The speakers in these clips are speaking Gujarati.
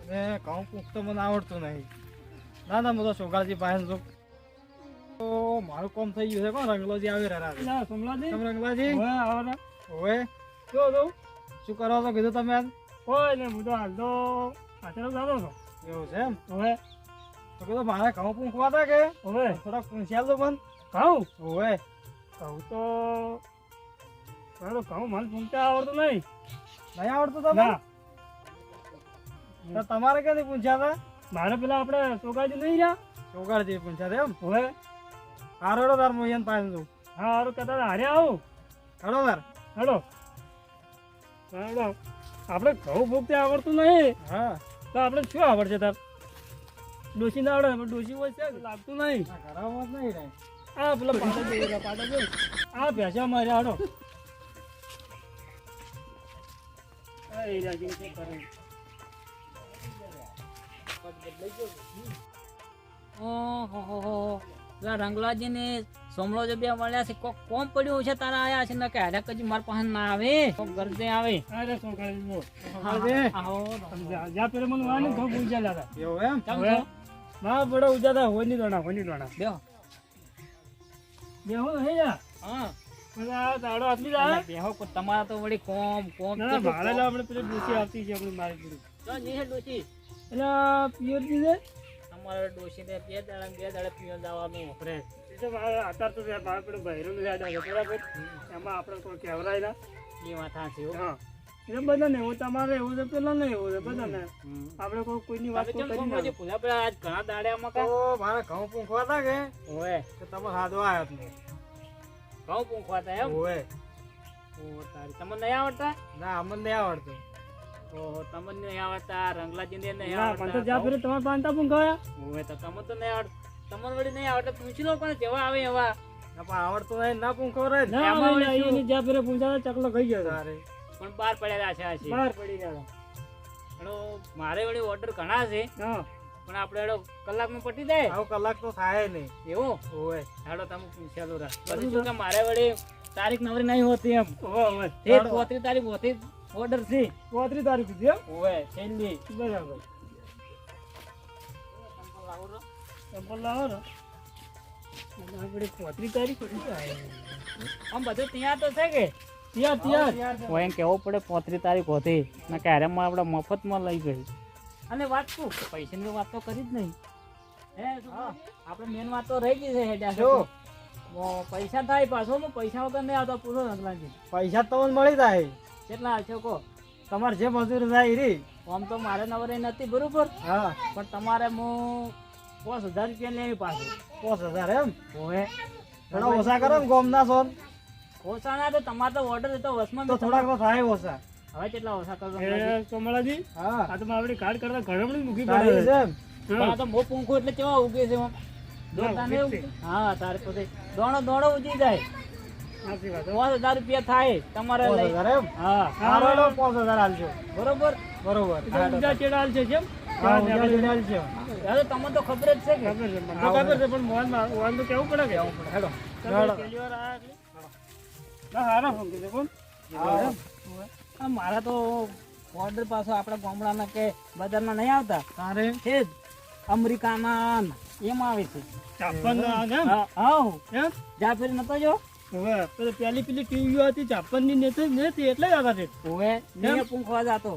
ને ઘઉં પૂંખ તો મને આવડતું નહીં. ના ના, હું તો સોગાજી પાસે છું. તો મારું કામ થઈ ગયું છે. કોણ રંગલોજી આવી રહ્યા? સોમલાજી તમે રંગલાજી? હવે આવો ને. ઓવે શું કરો છો કીધું તમે આજ? કોઈ ને હું તો હાલ તો આચરો ચાલો છો. એવું છે એમ? હવે તો કીધું મારે ઘઉં પૂંખવા હતા કે હવે થોડાક પૂંછ્યા તો પણ. કહું ઓવે કહું તો કહું મને પૂછતા આવડતું નહીં. નહીં આવડતું તમને? ના તો તમારે ક્યાંથી પૂંછ્યા હતા? મારે પેલા આપણે સોગાજી નહીં રહ્યા. સોગાજી પૂંછ્યા હતા એમ? હવે હારો હેડો તાર હું પાસે છું. હા હારું કહેતા હારે આવું. હેડો તાર. હેડો હેડો. આપણે ઘઉં ભૂખતે આવડતું નહીં હા તો આપણે શું આવડશે તાર? ડોસી ના આવડે પણ ડોસી હોય છે લાગતું નહીં. ઘરમાં જ નહીં રહે. આ પેલા પાટા જોઈ પાટા જોઈ આ ભેંસા મારે હાડો. રંગલાજી ને સોમલોજી બે મળ્યા છે. કોક કોમ પડ્યું છે તારા આયા છે ને કે હાડા કજી માર પાસે ના આવે કોક ગરદે આવે. અરે સોગાજી બોલ. આવો જ્યાં પેલા મને વાની ઘઉં પૂછ્યા લાગે. એવું એમ? કેમ છો? ના બડો ઉજાતા હોની દોણા બેહો. બેહો હે યા હા આ દાડો આટલી જાય. બેહો કો તમારા તો વળી કોમ ના કેટલું મારે લા આપણે પેલી ડોસી આવતી છે આપણે મારી પીડી. તો જી હે ડોશી એટલે પિયર જી છે તમારે ડોશી ને બે દાડા પીવા જવાનું વપરે. એ તો મારે અત્યારે તો મારે પેલું બહેરું યાદ આવે બરાબર. એમાં આપણે કોઈ કહેવરાય ના. એ વાત સાચી હો. હા એટલે બધા ને એવું તમારે એવું છે પેલા ને એવું છે બધા ને આપણે કોઈની વાત તમે કેમ કરી સોમલોજી ભૂલ્યા પડ્યા? આજ ઘણા દાડ્યામાં કા તો મારે ઘઉં પૂંખવા હતા કે ઓએ તો તમે સાદો આવ્યો તમે. ઘઉં પૂંખવા હતા એમ? ઓવે ઓ તારી તમને નહીં આવડતા? ના અમને નહીં આવડતું. ઓહો તમને નહીં આવડતા, રંગલાજી ને નહીં ના પણ તો જ્યાં આવડતા. ફેરે તમારે પાંચતા પણ ગયા. ઓએ તો તમે તો નહીં આવડ તમને વળી નહીં આવડે પૂછી લો પણ જેવા આવે એવા. ના પણ આવડતું નહીં ના પૂંખવા રહે ના એમાં આવે વળી શું? એની જ્યાં ફેરે પૂછ્યા ચકલો ખાઈ ગયો તારે પણ બહાર પડેલા છે આ છે. બહાર પડી ગયા એનો મારે વળી ઓર્ડર ઘણા છે હા પણ આપણે એનો કલાકમાં પટી જાય આવું કલાક તો થાય નહીં. એવું. ઓવે હાડો તમે પૂછ્યા લો રા પછી શું કે મારે વળી તારીખ નવરી નહીં હોતી એમ. ઓવે તે 35 તારીખ હોતી ઓર્ડર છે. 35 તારીખ સુધી એમ ઓએ છેલ્લી બરાબર. ચંપલ લાવો ને આપણે 35 તારીખ આમ બધું ત્યાં તો છે કે ત્યાર હોય એમ કહેવું પડે 35 તારીખ હોતી ને કે હારેમાં આપણે મફતમાં લઈ ગઈ. અને વાત શું પૈસાની વાત તો કરી જ નહીં હે આપણે મેન વાત તો રહી ગઈ છે હેડ્યા જો. પૈસા થાય પાછો હું પૈસા વગર નહીં આવતા પૂછો રંગલાજી પૈસા તો તમને મળી જાય. કેટલા આવશે કહો. તમારે જે મજૂરી થાય એ રી. આમ તો મારે નવરે નથી બરોબર હા પણ તમારે હું 5000 રૂપિયા લેવી પાછું. 5000 એમ? હોય થોડા ઓછા કરો ને ગોમના છો ને. ઓછા ના તો તમારે તો ઓર્ડર તો વસમાં તો થોડાક તો થાય ઓછા. હવે કેટલા ઓછા કરો એ કમલાજી હા આ તો મારે કાર્ડ કરતા ઘરમણી મૂકી તારી પડે છે એમ? પણ આ તો બહુ પૂંખું એટલે કેવા ઉગે છે આમ. દોડતા ને ઉગે છે. હા તારે પોતે દોડો ઉજી જાય. સાચી વાત 5000 રૂપિયા થાય તમારે લઈ 5000 એમ? હા હારો હેડો 5000 આલજો. બરોબર. બરોબર. ઊંચા ચેડાલ છે કેમ હા, ઊંધા જોડે આલજો. હવે તમને તો ખબર જ છે કે ખબર છે મને તો ખબર છે પણ મોહન તો કેવું પડે કે હેડો. ચાલો, પહેલી વાર આયા એટલે. ના હારા ફોન કીધો કોણ હા. આ મારા તો ઓર્ડર પાછો આપણા ગામડાના કે બજારમાં નહીં આવતા તારે છે જ અમેરિકાના એમાં આવે છે. 56 ના હા હા એમ જા ફેર નતો જો હવે પેલી ટીવીઓ હતી 56 ની નથી એટલે જ હતા તે હવે ને પૂંખવા જાતો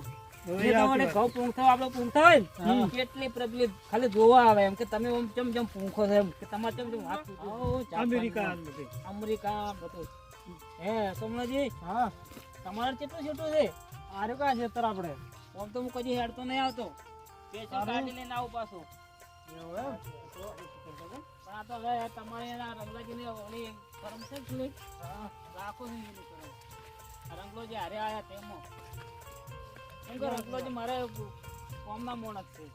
જે તમારે ઘઉં પૂંખતા આપણો પૂંખતા હોય ને કેટલી પબ્લિક ખાલી જોવા આવે એમ કે તમે આમ ચમ પૂંખો છો એમ કે તમારે ચમ વાત અમેરિકા અમેરિકા બધું હે સોમલાજી હા તમારે કેટલું છૂટું છે આરે કા છે તર આપણે આમ તો હું કદી હેડતો નહીં આવતો પેશન ગાડી લઈને આવું પાછું એવું એમ? પણ આ તો હવે તમારે એના રંગલાજીની ઓલી ફરમ છે જ નહીં. રાખો છે એની ફરમ. આ રંગલોજી હારે આયા તેમાં એમ કે રંગલોજી મારે કોમના મોણસ છે.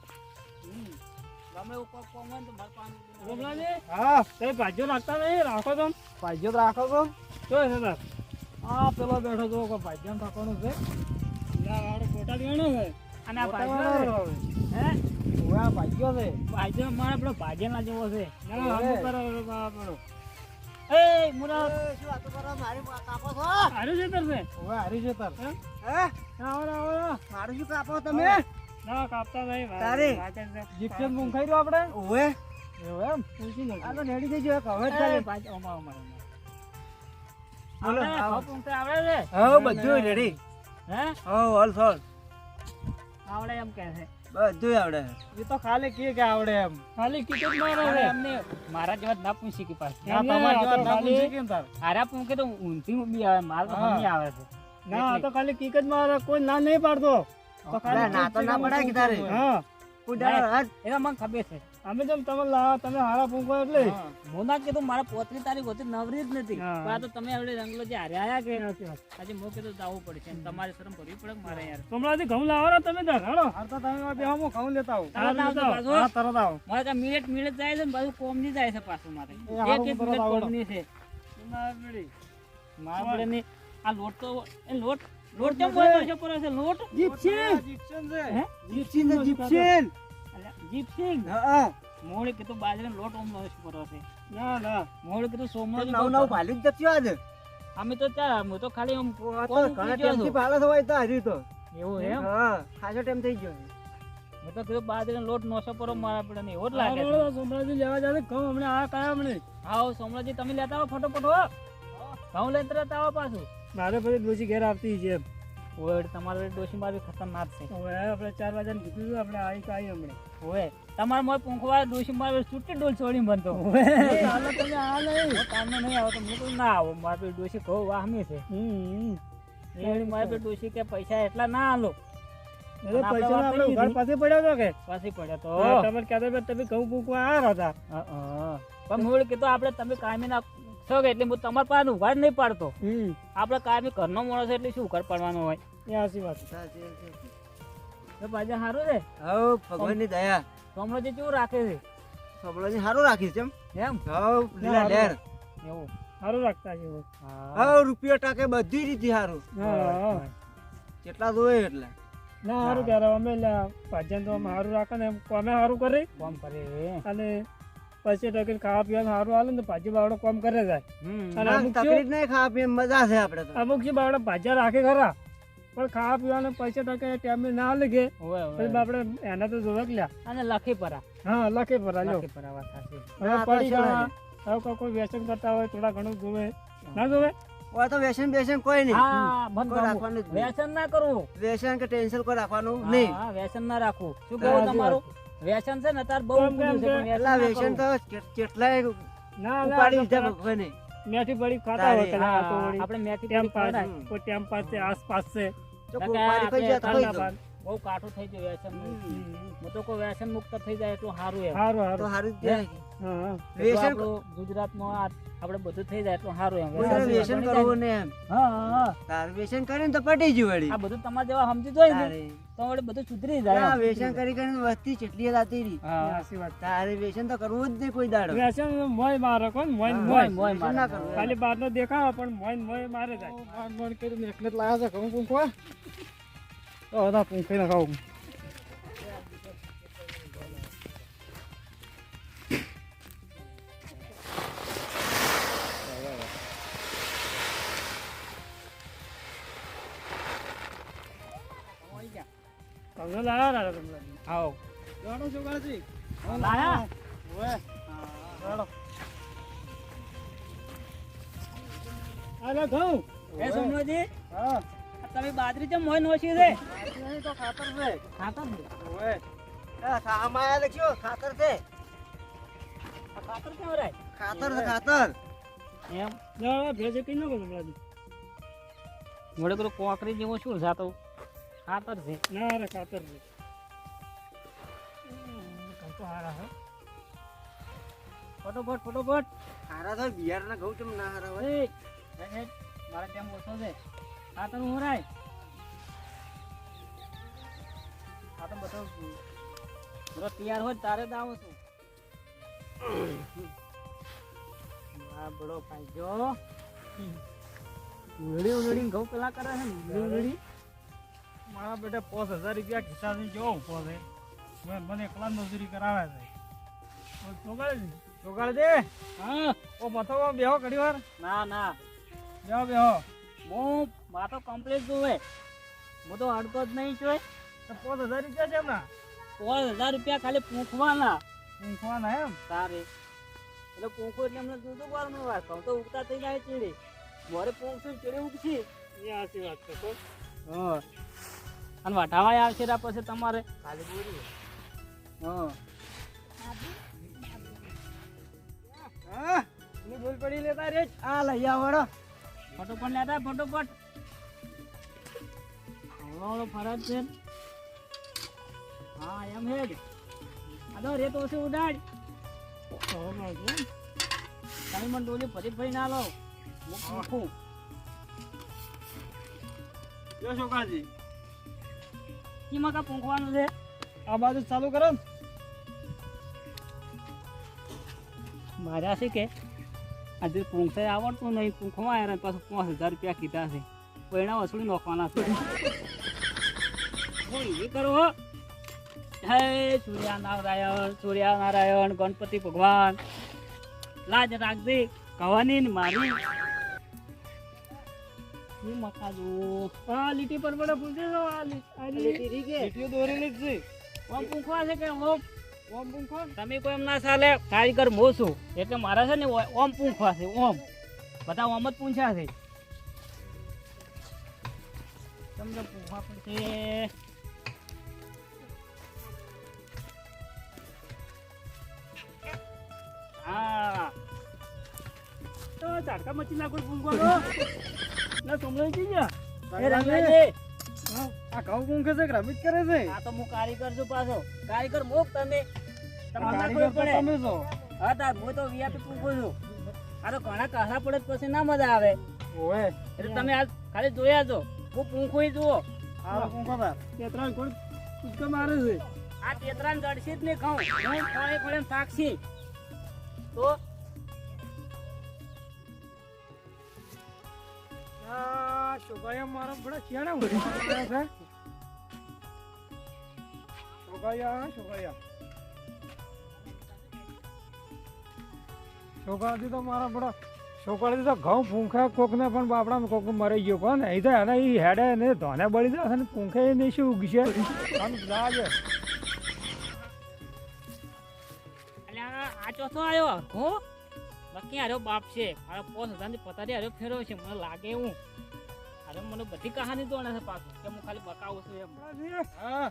ગમે એવું કોક કોમ હોય ને તો મારે પાણી કમલાજી હા તમે ભાજ્યો નાખતા નહીં રાખો તો ભાઈઓ તો રાખો છો. શું છે તાર હા પેલો બેઠો તો કોઈ ભાઈજાન થવાનું છે. ના વાળો ફોટા દેવાનો છે અને આ મોટા ભાઈઓ વાળો હવે. હે ઓવે આ ભાઈઓ છે. ભાઈઓ મારે આપણો ભાજેલા જેવો છે. ના હમ કરો બાપડો એ મુરા શું વાતો કરો? મારી કાપો છો? હારું છે તાર છે ઓવે હારી છે તાર. આવો આવો મારું શું કાપો તમે? ના કાપતા નહીં ભાઈ. તારે? વાગે છે. જીપ્સન મૂંગ ખાઈ રહ્યો આપણે ઓવે એવું એમ પૂછી લો. આ તો રેડી થઈ ગયો હવે જ એ, ચાલે પાછો અમારો, અમારો. બોલો, આવડે? આવો. ખપ ઊંઘતા આવડે છે? હા બધું રેડી હે? હા હોલ સોલ આવડે એમ કે છે. બધું આવડે એ તો ખાલી કે આવડે એમ ખાલી કિકેટ મારે અરે છે. એમને મારા જેવા જ ના પૂછી કે પાછું. ના એમને તમારી આ તો જેવા ના ખાલી- પૂછી કેમ તાર હારા પૂછે તો ઊંધી બી આવે, મારે તો હા. હમી આવે છે. ના આ તો ખાલી કિકેટ મારે કોઈ ના નહીં પાડતો. તો ખાલી ના તો ના પડાય કે તારે હા ઉડાડો હાથ એ તો મને ખબર છે. અમે જેમ તમે લાવો તમે હારા ફૂંકો એટલે હા. હું ના કીધું મારા 35 તારીખ હતી નવરી જ નથી. હા. પણ આ તો તમે આવડે રંગલો જે હારે આયા કે સાચી વાત. આજે હું કીધું જવું પડશે અને તમારે શરમ કરવી પડે કે મારે યાર. કમળાથી ઘઉં લાવો તમે ધરાડો. હાર તો તમે બે હું ખાઉં લેતા આવું તરત આવજો તો. પાછું. હા તરત આવો મારે કાં મિનિટ જાય છે ને પાછું કોમ ની જાય છે પાછું મારે. હારું એક તરત મિનિટ આવડો. કોમની છે. ના પડી. મારા પડે નહીં. આ લોટ તો લોટ કેમ બોલતો છે પર છે લોટ? જીપસીન જીપ્સન છે હે? જીપસીન તો જીપસીન અલ્યા, જીપસિંગ. હા મોડે કીધું બાજરાનો લોટ ઓમ નો પર છે. ના ના મોડે કીધું સોમનો નવ નવ ભાલી જ જતી આજ અમે તો ત્યાં હું તો ખાલી આમ આ તો કોમ ઘણા કરી ગયો ટાઈમથી છું. ભાલે હોય તો હજી તો એવું એમ? હા ખાસો ટાઈમ થઈ ગયો હું તો કીધું બાજરાનો લોટ નોસો પર મારા પડે ને એવો જ લાગે છે. હાલો, સોમરાજી લેવા જાય ઘઉં હમણાં આ કયા હમણાં આવો સોમરાજી તમે લેતા આવો ફટોફટ હો. ઘઉં લઈને તરત આવો પાછું. મારે પછી ડોસી ઘેર આવતી છે ઓય તમારે ડોશી મારી ખતરનાક છે. હવે આપણે 4 વાગ્યાને કીધું હતું આપણે આવી હમણાં ઓય તમારે મોય પૂંખવા ડોશી મારી છૂટી ડોલ છોડી બનતો. હાલો તમે આ નહીં કામને નહીં આવો તો મેં કહ્યું ના આવો મારે પેલી ડોશી કહું વાહમી છે. એ મારે પેલી ડોશી કે પૈસા એટલા ના આલો. એટલે પૈસા આપણે ઉઘાડ પાસે પડ્યો હતો કે પાછી પડ્યા તો તમે કહેતા હતા તમે ઘઉં પૂકવા આવ્યા હતા પણ મૂળ કીધું આપણે તમે કાયમી ના છો કે એટલે હું તમારા પાસે ઉઘાડ નહીં પાડતો. આપણે કાયમી ઘરનો માણસ એટલે શું ઉઘાડ પાડવાનો હોય. એ હાચી વાત તો પાછા સારું છે. હવ ભગવાનની દયા સોમરાજી કેવું રાખે છે સોમલાજી સારું રાખીશ એમ એમ? હવ લીલા લેર એવું. સારું રાખતા છે એવું. હા. હવ રૂપિયો ટાકે બધી રીતે સારું હા જેટલા જોવે એટલા ના સારું ત્યારે અમે ભાજન તો અમે સારું રાખે ને એમ અમે સારું કરે કોમ કરે. અને પછી ટકે ખાવા પીવાનું સારું હાલે ને ભાજી બાવડો કામ કરે જાય અને ના, અમુક તકલીફ નહીં ખાવા પીવા મજા છે આપણે તો અમુક છે બાવડા ભાજ્યા રાખે ખરા પણ ખાવા પીવાના પૈસા ટકે ટાઈમે ના લગે ઓય પછી ઓય. આપણે એના તો જોવા લ્યા અને લખી પરા. હા લખે પર લ્યો લખી પરા વાત સાચી. હવે હા, તો પડી છે ગયા હવે કોઈ વ્યસન કરતા હોય થોડા ઘણું જોવે ના જોવે ઓય તો વ્યસન બેસન કોઈ નહીં હા મન કોઈ રાખવાનું જ નહીં. વ્યસન ના કરવું. વ્યસન કે ટેન્શન કોઈ રાખવાનું નહીં હા વ્યસન ના રાખવું. શું હા, કહું સાચી તમારું? વ્યસન છે ને તાર બહુ કેમ, ઊંઘું છે, કેમ, પણ એટલા વ્યસન વ્યસન ના તો કેટલાય ના ઉપાડી ના દીધા ભગવાને મેથી બળી ખાતા હોય તારી, પેલા કરવું. આ તો હા, વળી આપણે મેથી ટેમ પૂરી પાસ ખવડાય. કોઈ ટેમ પાસ છે આસપાસ છે તો નકર કોપારી ખાઈ જાય તો આપણે ખાઈ ઠંડા જાઓ. પાન. બહુ કાઠું થઈ ગયું વ્યસન હું તો કોઈ વ્યસન મુક્ત થઈ જાય એટલું સારું એમ. સારું તો સારું સારું જ કહેવાય. હા એટલું વ્યસન આપણું ગુજરાતમાં આપણે બધું થઈ જાય એટલું સારું એમ. કોઈને વ્યસન કરવું ને એમ હા હા હા. તાર વ્યસન કરીને તો પટી ગયું વળી આ બધું તમારા જેવા સમજી જોઈ ને તારે તો વળી બધું સુધરી જાય આ એમ. વ્યસન કરી કરીને વસ્તી ચેટલી લાતી રહી હા. સાચી વાત તારે વ્યસન તો કરવું જ નહીં કોઈ દાડો વ્યસન મોય મારે કોણ મોય હા, મોય મોય વ્યસન ના મારે. કરવું એમ. ખાલી બહાર નો દેખાવ પણ મોય મોય મારે જાય માન માન કરીને એકને જ લાયા છે ઘઉં પૂંખવા તો બધા પૂંખી ના ખાવું તમને લાયા રાજા તમને આવો. જાણો છો કાળજી લાયા? ઓય જાણો અરે ઘઉં એ સોમલોજી, હા આ તમે બાજરી ચમ મોય નોશી છે? નહીં તો ખાતર છે ખાતર છે. ઓય આમાં આયા લખ્યો ખાતર છે આ ખાતર કેમ રાય? ખાતર છે ખાતર એમ ના ભેજે કઈ નાખો તમને મોડે પેલું કોકરી જેવો શું જાતો ખાતર છે. ના અરે ખાતર છે તો હારા હો. ફટોફટ ફટોફટ. હારા તો બિહારના ઘઉં ચમ ના હારા હોય એ હેડ, મારા ટાઈમ ઓછો છે. ખાતર હું રાય આ તો બધો બધો તૈયાર હોય તારે જ આવું છું. આ બડો ફાયદો ઉલડી ઉલડી ઘઉં પેલા કરે છે ને ઉલડી ઉલડી. મારા બેટા 5000 રૂપિયા ખિસ્સાથી જેવો ઊભો છે મને એકલા મજૂરી કરાવે છે ચોગાડ દે હા ઓ મથો બેહો ઘડી વાર ના ના બેહો બેહો હું માતો કમ્પ્લીટ જોવે હું તો અડતો જ નહીં જોઈ. તો 5000 રૂપિયા છે એમના 5000 રૂપિયા ખાલી પૂંખવાના ઊંઘવાના એમ તારે એટલે પૂંખો એટલે અમને દૂધ વાળનું વાત કહું તો ઉગતા થઈ જાય ચીડી મોરે પૂંખશું ચીડી ઉગશી એ સાચી વાત છે કોણ હા અને વાઢાવાય આવશે રા પછી તમારે ખાલી બોરી હા હા ની ભૂલ પડી લેતા રે આ લઈ આવડો ફટોફટ લેતા ફટોફટ હવળો ફરજ છે હા એમ હેડ આદો રેત ઓછી ઉડાડ તમે મને ડોલી ફરી ના લો હું પૂછું જો છોકરાજી કીમાં કા પૂંખવાનું છે આ બાજુ ચાલુ કરો ને મારા છે કે આજે પૂંખે આવડતું નહીં પૂંખવા આવ્યા પાછું 5000 રૂપિયા કીધા છે પૈણા વસૂલી નોખવાના છે હું એ કરો હો હે સૂર્યનારાયણ ગણપતિ ભગવાન લાજ રાખજે કવાની ને મારી મકા જો આ લીટી પર બડે પૂછે છો આ લીટી રી કે લીટીઓ દોરેલી જ છે ઓમ પૂંખવા છે કે ઓમ ઓમ પૂંખો તમે કોઈ એમ ના ચાલે કારીગર મો છું એટલે મારા છે ને ઓમ પૂંખવા છે ઓમ બધા ઓમ જ પૂંછ્યા છે તમને પૂંખવા પડશે હા તો ઝાડકા મચી નાખો પૂંખવાનો ના સમજાઈ ગઈ ગયા એ રંગાજી આ ઘઉં પૂંખે છે કે રમીત કરે છે આ તો હું કારીગર છું પાછો કારીગર મોક તમે તમને ના કારીગર ખબર તો પડે તમે છો હા તાર હું તો વીઆઈપી પૂંખું છું આ તો ઘણા કાસા પડે તો પછી ના મજા આવે ઓએ એટલે તમે આ ખાલી જોયા છો હું પૂંખું જુઓ આ પૂંખો તાર કે ત્રણ કોણ કૂદકા મારે છે આ તેતરાન જડશી જ નહીં ખાઉં હું ખોળે ખોળે થાકશી તો આ છોકરાએ મારો બડા શિયાળા ઉડી છે છોકરાથી તો મારા બડા છોકરાથી તો ઘઉં પૂંખે કોકને પણ બાપડા કોક મરી ગયો કોણ એ તો એને ઈ હેડે ને ધોને બળી જશે ને પૂંખે ને શું ઉગશે આમ લાગે અલ્યા આ ચોથો આવ્યો હો બાકી આર્યો બાપ છે મારા 5000 ની પતારી આર્યો ફેરવ્યો છે મને લાગે એવું અરે મને બધી કહાની દોણે છે પાછું કે હું ખાલી બકાવું છું એમ હા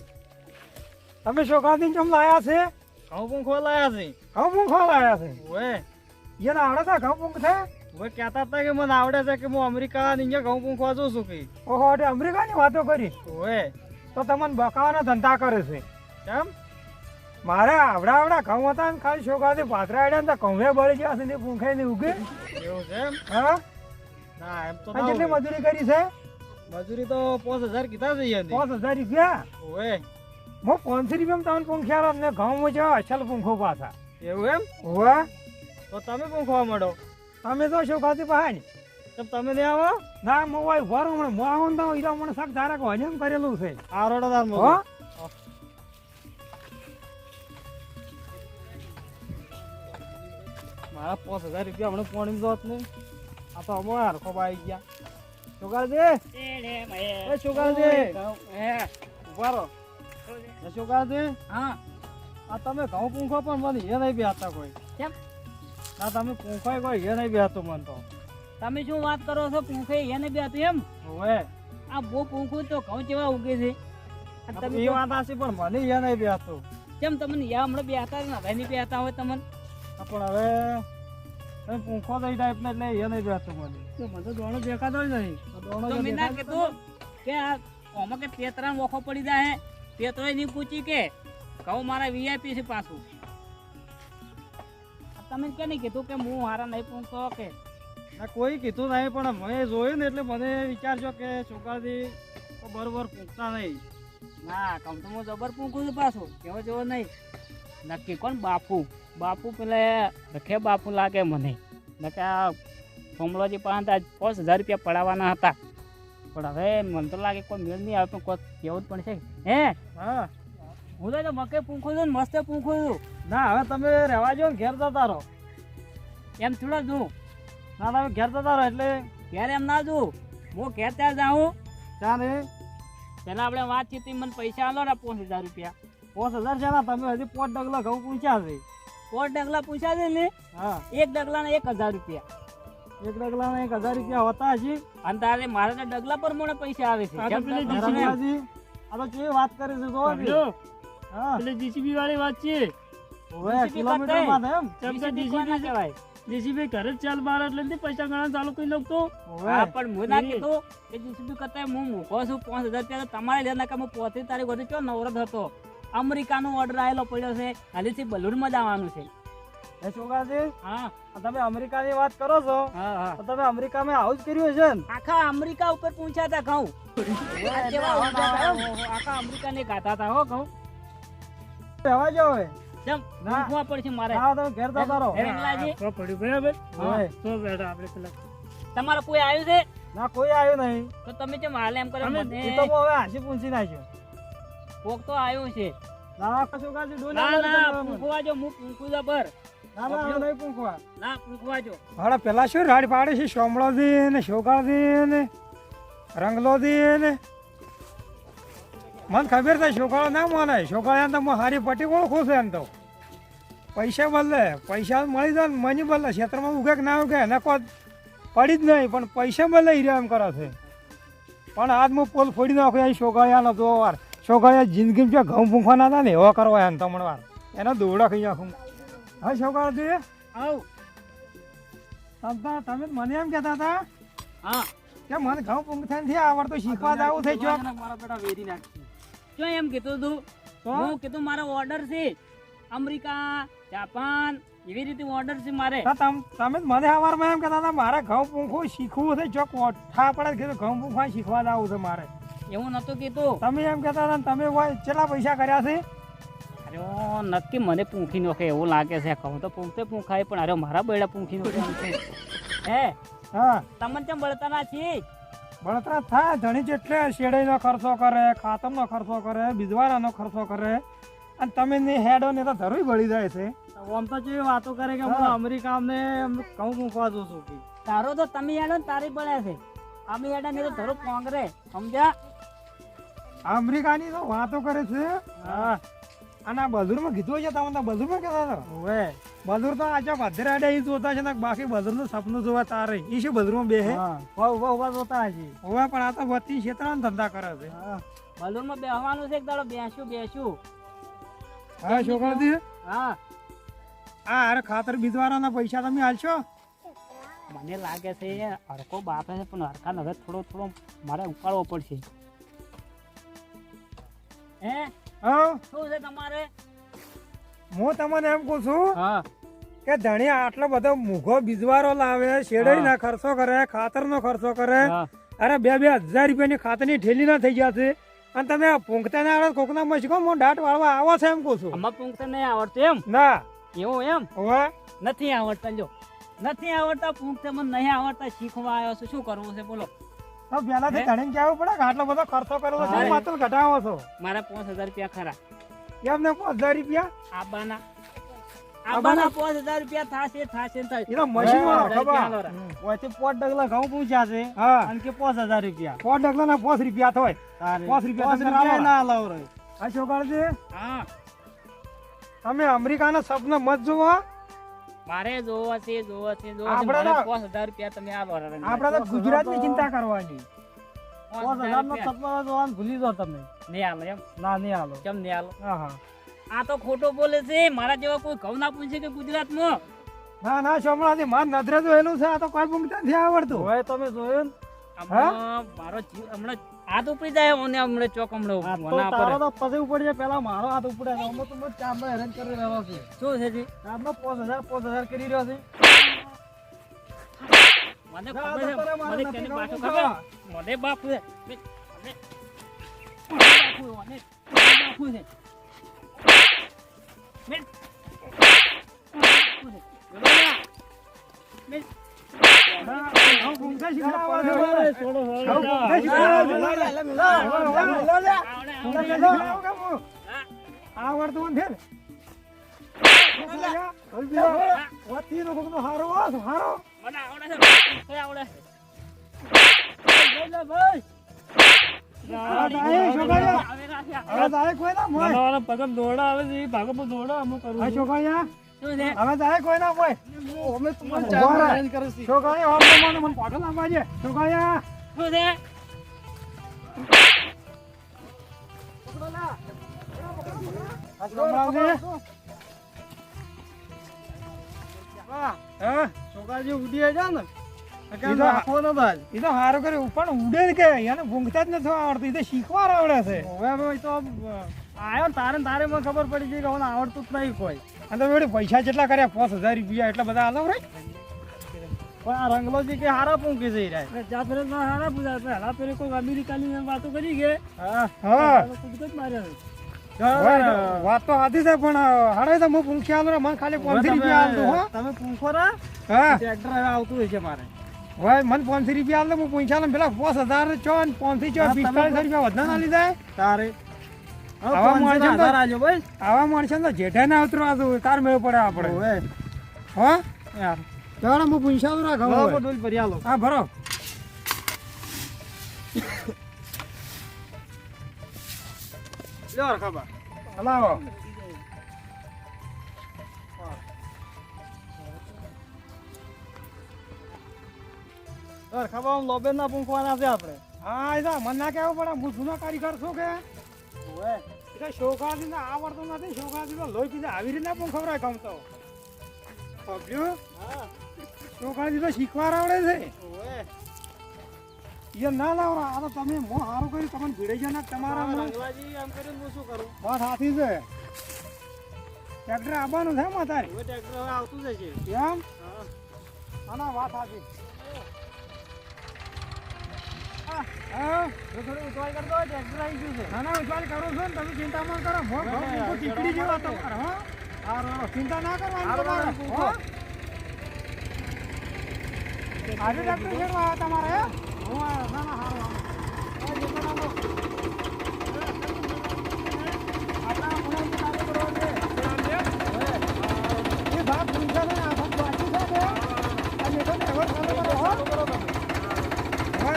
તમે છોકરાથી કેમ લાયા છે ઘઉં પૂંખો લાયા છે ઘઉં પૂંખો લાયા છે ઓએ એને આવડે છે ઘઉં પૂંખ છે ઓએ કહેતા હતા કે મને આવડે છે કે હું અમેરિકા ની ઘઉં પૂંખવા જઉં છું કે ઓહો એટલે અમેરિકાની વાતો કરી ઓએ તો તમને બકાવાના ધંધા કરે છે કેમ મારે આવડા ઘઉં હતા ને ખાલી છોકરાથી પાથરા આડ્યા ને તો ઘઉં બળી ગયા છે ને પૂંખે ને ઉગે એવું છે એમ હા ના એમ તો કેટલી મજૂરી કરી છે મજૂરી તો 5000 કીધા છે 5000 રૂપિયા ઓએ હું 500 રૂપિયા તમને પૂંખ્યા ને ઘઉં છે અસલ પૂંખો પાછા એવું એમ ઓવે તો તમે પૂંખવા માંડો તમે તો છોકરાથી પહાડ તમે નહીં આવો ના હું હોય ભરો હમણાં હું આવું ને તો ઈરા મને શાક ધારા કહો એમ કરેલું છે આ રોડદાર હો મારા 5000 રૂપિયા હમણાં પોણી દોત ને આ તો અમાર હરખો આવી ગયા છોકરાજી એ છોકરાજી ઉભા રહો એ છોકરાજી હા આ તમે ઘઉં પૂંખો પણ મને એ નહીં બેસતા કોઈ કેમ ના તમે પૂંખો કોઈ એ નહીં બેસતું મને તો તમે શું વાત કરો છો પૂંખે એને બે હતું એમ ઓવે આ બહુ પૂંખું તો ઘઉં જેવા ઉગે છે અને તમે એ વાત આશી પણ મને એ નહીં બેસતું કેમ તમને યા હમણાં બે હતા ને હવે નહીં બે હતા હોય તમને પણ હવે તમે પૂંખો થઈ જાય એટલે એ નહીં બેસતું મને તો દોણો દેખાતો જ નહીં તો મેં ના કીધું કે આ આમાં કે તેતરાન ઓખો પડી જાય તેતરોય નહીં પૂછી કે કહું મારા વીઆઈપી છે પાછું તમે કે નહીં કીધું કે હું હારા નહીં પૂછતો કે ના કોઈ કીધું નહીં પણ મેં જોયું ને એટલે મને વિચારજો કે છોકરાથી બરોબર પૂછતા નહીં ના કહું તો હું જબર પૂછું છું પાછું કેવો જેવો નહીં નક્કી કોણ બાપુ બાપુ પેલે રખે બાપુ લાગે મને નકે આ સોમલોજી પાસે 5000 રૂપિયા પડાવવાના હતા પણ હવે મને તો લાગે કોઈ મેળ નહીં આવે પણ કોઈ કેવું જ પડશે હે હા હું તો મકે પૂંખું છું ને મસ્ત પૂંખું છું ના હવે તમે રહેવા જો ને ઘેર જતા રહો એમ થોડા જોઉં ના તમે ઘેર જતા રહો એટલે ઘેર એમ ના જોઉં હું ઘેર ત્યાં જાઉં ચા ને પેલા આપણે વાત છે મને પૈસા આલો ને 5000 રૂપિયા. 5000 છે ને તમે હજી 5 ડગલા ઘઉં પૂછ્યા છે. 4 ડગલા પૂછ્યા છે ને, હા એક ડગલાના 1000 રૂપિયા. એક ડગલાના 1000 રૂપિયા હોતા હજી. અને તારે મારે તો ડગલા પ્રમાણે પૈસા આવે છે. આ તો જેમ પેલી તારે જીસીબી એમ. રંગલાજી, આ તો કેવી વાત કરે છે જોવો જી. સમજો? હા પેલી જીસીબી વાળી વાત છે. ઓવે જીસીબી કિલોમીટર માં એમ. જીસીબી કોઈ ના કહેવાય. જીસીબી ઘરે જ ચાલ બાર એટલે નથી પૈસા ગણવા ચાલુ કરી નાખતો. ઓવે હા, પણ હું ના એ. કીધું કે જીસીબી કરતા હું મૂકો છું 5000 રૂપિયા તો તમારે લેના કે હું 35 તારીખ સુધી ચો નવરત હતો. અમેરિકાનો ઓર્ડર આવેલો પડ્યો છે, હાલીથી બલૂનમાં જવાનું છે. એ છોકરાજી, હા આ તમે અમેરિકાની વાત કરો છો હા હા. તો તમે અમેરિકામાં આવું જ કર્યું છે ને? આખા અમેરિકા ઉપર પૂછ્યા હતા ઘઉં. આ કેવા ઊંધા હતા, ઓહો, આખા અમેરિકાને ગાતા હતા હો ઘઉં. રહેવા જો હવે. જેમ ના. મૂકવા પડશે મારે. હા તમે ઘેર જતા રહો. હે, રંગલાજી, તો પડ્યું બરાબર. ઓવે. તો બેટા આપણે પેલા તમારે કોઈ આવ્યું છે ના કોઈ આવ્યું નહીં. તો તમે જેમ હાલે એમ કરે અમે મને એ તો હું હવે હાંસી પૂછી નાખ્યો. કોક તો આવ્યું છે. ના છોકરાજી ડોલા ના લઈને ના જવાનું. પૂંખવા જો, હું પૂંખું જબર. ના ના હવે નહીં પૂછવા. ના પૂંખવા જો. હાડા પેલા શું રાડ પાડે છે સોમળોથી ને શોકાળથી ને રંગલોથી ને મને ખબર છે શોકાળો ના માને શોકાળ્યા તો હું હારી પટ્ટી ઓળખું છું એમ તો પૈસા બદલે પૈસા મળી જાય ને મની બદલે ક્ષેત્રમાં ઉગે કે ના ઉગે એને કોઈ પડી જ નહીં પણ પૈસા બદલે હીરા એમ કરે છે પણ આજ હું પોલ ફોડી નાખું અહીં શોકાળિયાનો દો વાર શોકાળિયા જિંદગીમાં જે ઘઉં પૂંખવાના હતા ને એવા કરવા એને તમણ વાર એનો દોડા ખાઈ નાખું હા શોકાળજી આવ. તમે મને એમ કહેતા હતા હા કે મને ઘઉં પૂંખતા નથી આવડતું શીખવા જવું થઈ ગયો મારા બેટા વેરી નાખી. જો એમ કીધું તું તો હું કીધું મારો ઓર્ડર છે અમેરિકા, જાપાન એવી રીતે ઓર્ડર છે મારે. તમે મને સવારમાં એમ કહેતા હતા મારે ઘઉં પૂંખવું શીખવું છે ચોક ઓઠા પડે કીધું ઘઉં પૂંખવા શીખવા જવું છે મારે એવું નતું કીધું. તમે એમ કહેતા હતા ને તમે કેટલા પૈસા કર્યા છે અરે ઓ, નક્કી મને પૂંખી નાખે એવું લાગે છે. કહું તો પૂંખતે પૂંખાય પણ અરે મારા બેડા પૂંખી નાખે એમ છે. હે હા તમને કેમ બળતા ના છીએ? બળતરા થાય ધણી જેટલે શેરડીનો ખર્ચો કરે ખાતરનો ખર્ચો કરે બીજવારાનો ખર્ચો કરે અને તમે ને હેડો ને તો ધરું બળી જાય છે આમ તો જેવી વાતો કરે કે હું અમેરિકા ને ઘઉં પૂંખવા જઉં છું કે તારો તો તમે હેડો ને તારી બળે છે. અમે હેડા ને તો ધરો કોંગરે સમજ્યા? અમેરિકાની તો વાતો કરે છે હા અને આ બદુરમાં કીધું છે તમે બદુરમાં કહેતા હતા હવે બદુર તો આજે ભદ્ર આડે એ જોતા છે ને બાકી બદુરનું સપનું જોવા તારે એ શું બદુરમાં બે હે ઉભા જોતા હજી હવે પણ આ તો વતી ક્ષેત્રના ધંધા કરે છે બલૂનમાં બેહવાનું છે એક દાડો બેસું. હા છોકરાજી હા હા અરે ખાતર બીજવાળાના પૈસા તમે હાલશો મને લાગે છે હરકો બાપે છે પણ હરકા હવે થોડો મારે ઉપાડવો પડશે. હે હા શું છે તમારે? હું તમને એમ કહું છું હા કે ધણી આટલો બધો મૂઘો બીજવારો લાવે શેરડીના ખર્ચો કરે ખાતરનો ખર્ચો કરે અરે 2,000 રૂપિયાની ખાતરની ઠેલી ના થઈ ગયા છે અને તમે પૂંખતા ના આવડે કોકના મશકો હું દાંત વાળવા આવો છે એમ કહું છું આમાં પૂંખતા નહીં આવડતું એમ? ના એવું એમ? હવે નથી આવડતા. જો નથી આવડતા પૂંખતા મને નહીં આવડતા શીખવા આવ્યો છું. શું કરવું છે બોલો? તો પહેલાથી ધણીને કહેવું પડે કે આટલો બધો ખર્ચો કર્યો છે હા. માત્ર ઘટાવો છો મારા 5000 રૂપિયા ખરા કેમ ને 5,000 રૂપિયા આબાના આબાના 5000 રૂપિયા થાશે ને થાય. એ તો મશીન વાળો હા, ખબર હાલો રા. ઓયથી 5 ડગલા ઘઉં પૂછ્યા છે હા અને કે 5,000 રૂપિયા 5 ડગલા ના 5 રૂપિયા થાય 5 રૂપિયા ના લાવ રે આ છોકરાજી હા તમે અમેરિકાના સપના મત જોવો મારે જોવા છે આપણે મારે તો- 5000 રૂપિયા તમે આલો રા. આપણે તો ગુજરાતની ચિંતા કરવાની 5000 રૂપિયા. સપના જોવાનું ભૂલી જાઓ તમે નહીં આલો એમ? ના નહીં હાલો કેમ નહીં આલો? હા હા આ તો ખોટો બોલે છે. મારા જેવા કોઈ ઘઉં ના પૂછે કે ગુજરાતમાં? ના ના સોમણાથી માર નજરે જોયેલું છે આ તો કોઈ પૂંખતા નથી આવડતું હવે તમે જોયું આમાં મારો જીવ હમણાં હાથ ઉપડી જાય અને હમણાં ચોક હમણાં વના પર. તારો તો પછી ઉપડી જાય પેલા મારો હાથ ઉપડે છે અમે તો મત ચાંદો હેરાન કરી રહ્યો છે શું છે જી? ચાંદો 5,000 કરી રહ્યો છે મને ના, ખબર છે. તો તારે મારે મને નથી તેની ખાવું પાછું ખાવા. ખબર. મને બાપ છે. મને બાપુ છે. મેં બાપુ છે. મેં ઘઉં પૂંખતા શીખવાડવા છે મારે. ઘઉં પૂંખતા શીખવાડવા છે. આવડતું નથી ને વતીનો કોકનો હારો હારો મને આવડે છે. આવડે છે. લઈ લે ભાઈ. હવે તારે કોઈ ના મોય નાના પગમ દોડા આવે છે એ ભાગમાં દોડા અમુક કરું આ છું. છોકરીયા શું છે હવે તારે કોઈ ના મોય અમે તમારે ચા ચા arrange કરે છે. છોકરીયા ઓમ તો મને પાછો લાવવા છે છોકરીયા શું છે આ છોકરાઓને હા છોકરાજી ઉડી જાય ને ઈ તો આખો ન બાજ ઈ તો હારું કર્યું પણ ઉડે જ કે એને ભૂંગતા જ નથી આવડતું ઈ તો શીખવા આવડે છે હવે ભાઈ તો આયો ને તારે મને ખબર પડી ગઈ કે હવે આવડતું જ નહીં કોઈ અને તો વળી પૈસા કેટલા કર્યા 5000 રૂપિયા એટલા બધા આલો રે પણ આ રંગલોજી કે હારા પૂંકી જઈ રહ્યા જાત ફેરે ના હારા પૂજા પહેલા ફેરે કોઈ અમેરિકાની વાતો કરી ગયા હા હા પૂછતો જ માર્યા હોય, વાત તો સાચી છે પણ હાડે તો હું પૂંખ્યા આલો રે મને ખાલી 500 રૂપિયા આલતો હો તમે પૂંખો રા હા ટ્રેક્ટર હવે આવતું હોય છે મારે હોય મને 500 રૂપિયા આલતો હું પૂંખ્યા આલો પેલા 5000 ચો ને 500 ચો 45 રૂપિયા વધના ના લીધા તારે આવા માણસો તો- આલ્યો ભાઈ આવા માણસો તો જેઠા ના ઉતરવા દો તાર મેળ પડે આપણે હવે હો યાર ચાલો હું પૂંખ્યા આલો રાખો લાવો ડોલ ભરી આલો હા ભરો લ્યો ખબર હલાવો ખબર લોબે ના પૂંખવાના છે આપણે હા એ તો મને ના કહેવું પડે હું જૂનો કારીગર છું કે ઓવે એ તો શોકાથી તો આવડતું નથી શોકાથી તો લોહી પીધા આવી રીતના પણ ખવડાય કામ તો પબ્લ્યુ હા શોકાથી તો શીખવા આવડે છે ઓવે એ ના લાવો આ તો તમે મો સારું કર્યું તમને ભીડાઈ જાય ને તમારા રંગલાજી આમ કરીને હું શું કરું વાત સાચી છે ટ્રેક્ટર આવવાનું છે માં તારે હવે ટ્રેક્ટર હવે આવતું જ છે એમ હા આના વાત સાચી હા થોડું ઉતવાલ કરતો ટ્રેક્ટર આવી ગયું છે નાના ઉછાલ કરો છો ને તમે ચિંતા ન કરો ભો ભો ભો ટીકડી જેવા તમારે હો હારો ચિંતા ના કરવાની તમારે હો આજે ડોક્ટર શેરવા આવ્યા તમારે હો ના ના હારો આપણા મુલાકાત ચાલુ કરો છે એ ભાગ પૂછા ને આ ભાગ બાકી છે ને આ મેં તો એવર ચાલુ કરો હો હો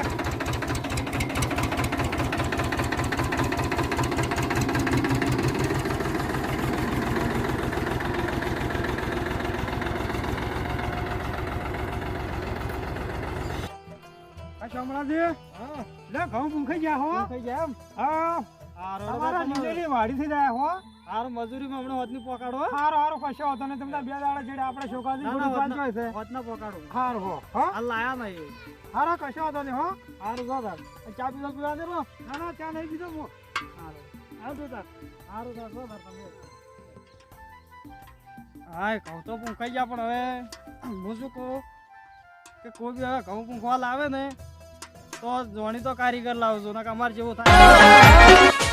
શામળાજી હા લે ઘઉં પૂંખાઈ ગયા હો થઈ જાય એમ હા હારો તમારા નીંદેલી વાડીથી જાય હો હારો મજૂરીમાં હમણાં હોતની પકાડો હારો હારો કશો હતો ને તમને બે દાડા જેડે આપણે શોકાથી થોડી વાત જોઈ છે હોતના પકાડો હારો હો હો હાલ લાયા નહીં હારો કશો હતો ને હો હારું જો તાર ચા પીવા પીવા દે રો ના ના ચા નહીં પીધો હું હારું આવજો તાર હારું તાર જો તાર તમે હાય ઘઉં તો પૂંખાઈ ગયા પણ હવે હું શું કહું કે કોઈ બી હવે ઘઉં પૂંખવા લાવે ને તો જોણી તો કારીગર લાવજો ને અમારે જેવું થાય